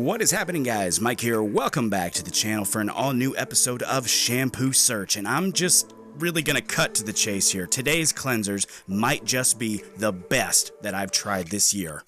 What is happening, guys? Mike here. Welcome back to the channel for an all-new episode of Shampoo Search, and I'm just really gonna cut to the chase here. Today's cleansers might just be the best that I've tried this year.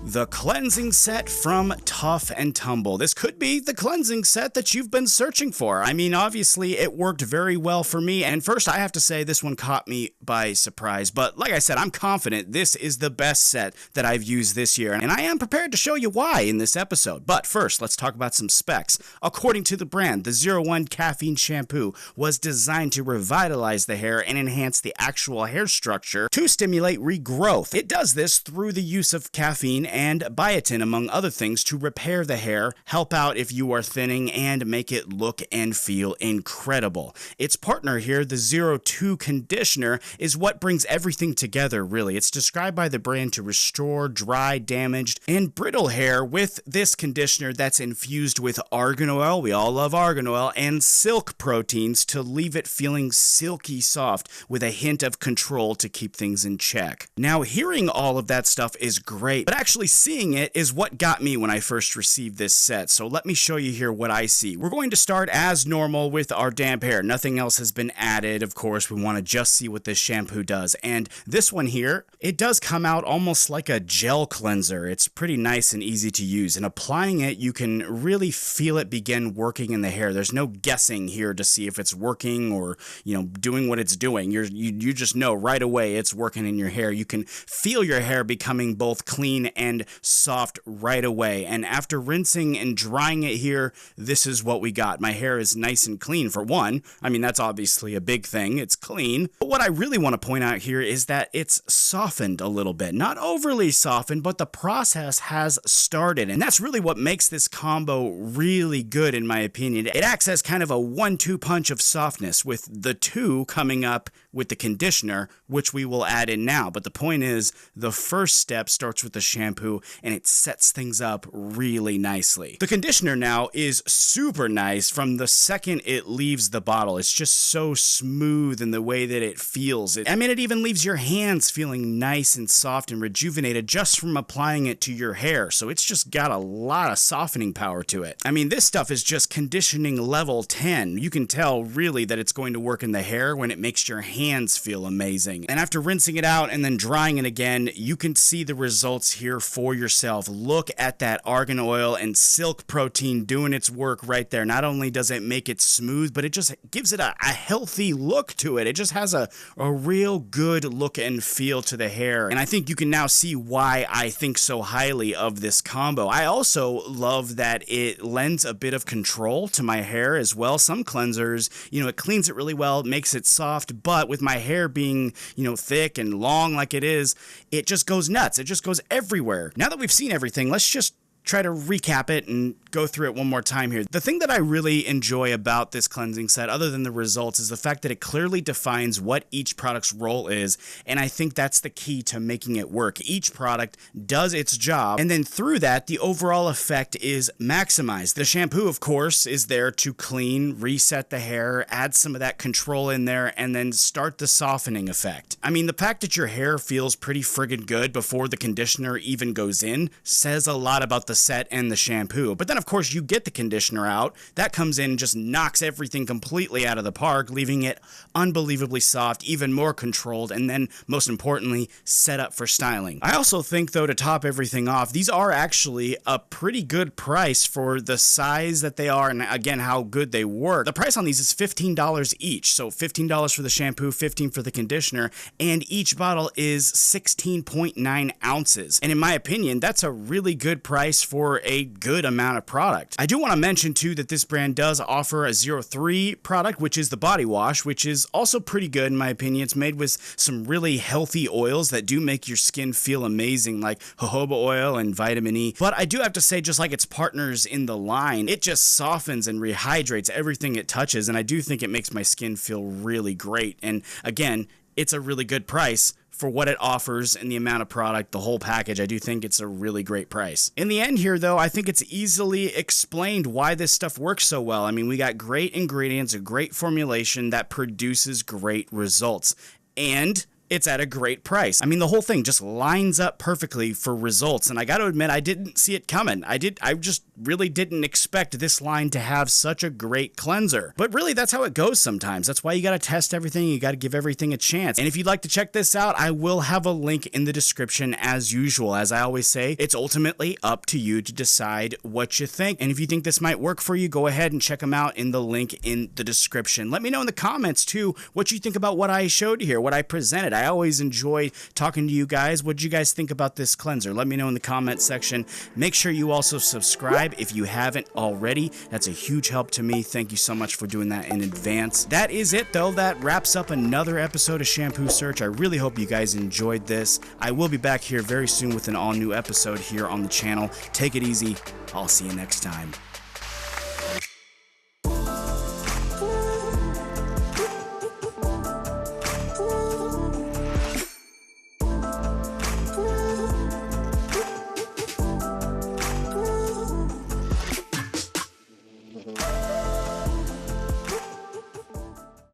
The cleansing set from Tough Tumble. This could be the cleansing set that you've been searching for. I mean, obviously it worked very well for me, and first I have to say this one caught me by surprise, but like I said, I'm confident this is the best set that I've used this year, and I am prepared to show you why in this episode. But first, let's talk about some specs. According to the brand, the 01 caffeine shampoo was designed to revitalize the hair and enhance the actual hair structure to stimulate regrowth. It does this through the use of caffeine and biotin, among other things, to repair the hair, help out if you are thinning, and make it look and feel incredible. Its partner here, the 02 conditioner, is what brings everything together, really. It's described by the brand to restore dry, damaged, and brittle hair with this conditioner that's infused with argan oil, we all love argan oil, and silk proteins to leave it feeling silky soft with a hint of control to keep things in check. Now, hearing all of that stuff is great, but actually seeing it is what got me when I first received this set, so let me show you here what I see. We're going to start as normal with our damp hair. Nothing else has been added. Of course, we want to just see what this shampoo does, and this one here, it does come out almost like a gel cleanser. It's pretty nice and easy to use, and applying it, you can really feel it begin working in the hair. There's no guessing here to see if it's working or, doing what it's doing. You just know right away it's working in your hair. You can feel your hair becoming both clean and soft right away, and after rinsing and drying it here, this is what we got. My hair is nice and clean, for one. I mean, that's obviously a big thing. It's clean. But what I really want to point out here is that it's softened a little bit. Not overly softened, but the process has started, and that's really what makes this combo really good, in my opinion. It acts as kind of a 1-2 punch of softness, with the 2 coming up with the conditioner, which we will add in now. But the point is, the first step starts with the shampoo, and it sets things up really nicely. The conditioner now is super nice from the second it leaves the bottle. It's just so smooth in the way that it feels. It even leaves your hands feeling nice and soft and rejuvenated just from applying it to your hair. So it's just got a lot of softening power to it. I mean, this stuff is just conditioning level 10. You can tell really that it's going to work in the hair when it makes your hands feel amazing. And after rinsing it out and then drying it again, you can see the results here for yourself. Look at that argan oil and silk protein doing its work right there. Not only does it make it smooth, but it just gives it a healthy look to it. It just has a real good look and feel to the hair. And I think you can now see why I think so highly of this combo. I also love that it lends a bit of control to my hair as well. Some cleansers, it cleans it really well, makes it soft, but with my hair being, thick and long like it is, it just goes nuts. It just goes everywhere. Now that we've seen everything, let's just try to recap it and go through it one more time here. The thing that I really enjoy about this cleansing set, other than the results, is the fact that it clearly defines what each product's role is, and I think that's the key to making it work. Each product does its job, and then through that, the overall effect is maximized. The shampoo, of course, is there to clean, reset the hair, add some of that control in there, and then start the softening effect. I mean, the fact that your hair feels pretty friggin' good before the conditioner even goes in says a lot about the set and the shampoo. But then of course you get the conditioner out, that comes in and just knocks everything completely out of the park, leaving it unbelievably soft, even more controlled, and then most importantly set up for styling. I also think, though, to top everything off, these are actually a pretty good price for the size that they are, and again how good they work. The price on these is $15 each, so $15 for the shampoo, $15 for the conditioner, and each bottle is 16.9 ounces, and in my opinion that's a really good price for a good amount of product. I do want to mention too that this brand does offer a 03 product, which is the body wash, which is also pretty good in my opinion. It's made with some really healthy oils that do make your skin feel amazing, like jojoba oil and vitamin E. But I do have to say, just like its partners in the line, it just softens and rehydrates everything it touches, and I do think it makes my skin feel really great. And again, it's a really good price for what it offers and the amount of product, the whole package. I do think it's a really great price. In the end here, though, I think it's easily explained why this stuff works so well. I mean, we got great ingredients, a great formulation that produces great results. And it's at a great price. I mean, the whole thing just lines up perfectly for results, and I got to admit, I didn't see it coming. I just really didn't expect this line to have such a great cleanser. But really, that's how it goes sometimes. That's why you got to test everything. You got to give everything a chance. And if you'd like to check this out, I will have a link in the description as usual. As I always say, it's ultimately up to you to decide what you think. And if you think this might work for you, go ahead and check them out in the link in the description. Let me know in the comments too what you think about what I showed you here, what I presented. I always enjoy talking to you guys. What did you guys think about this cleanser? Let me know in the comment section. Make sure you also subscribe if you haven't already. That's a huge help to me. Thank you so much for doing that in advance. That is it though. That wraps up another episode of Shampoo Search. I really hope you guys enjoyed this. I will be back here very soon with an all new episode here on the channel. Take it easy. I'll see you next time.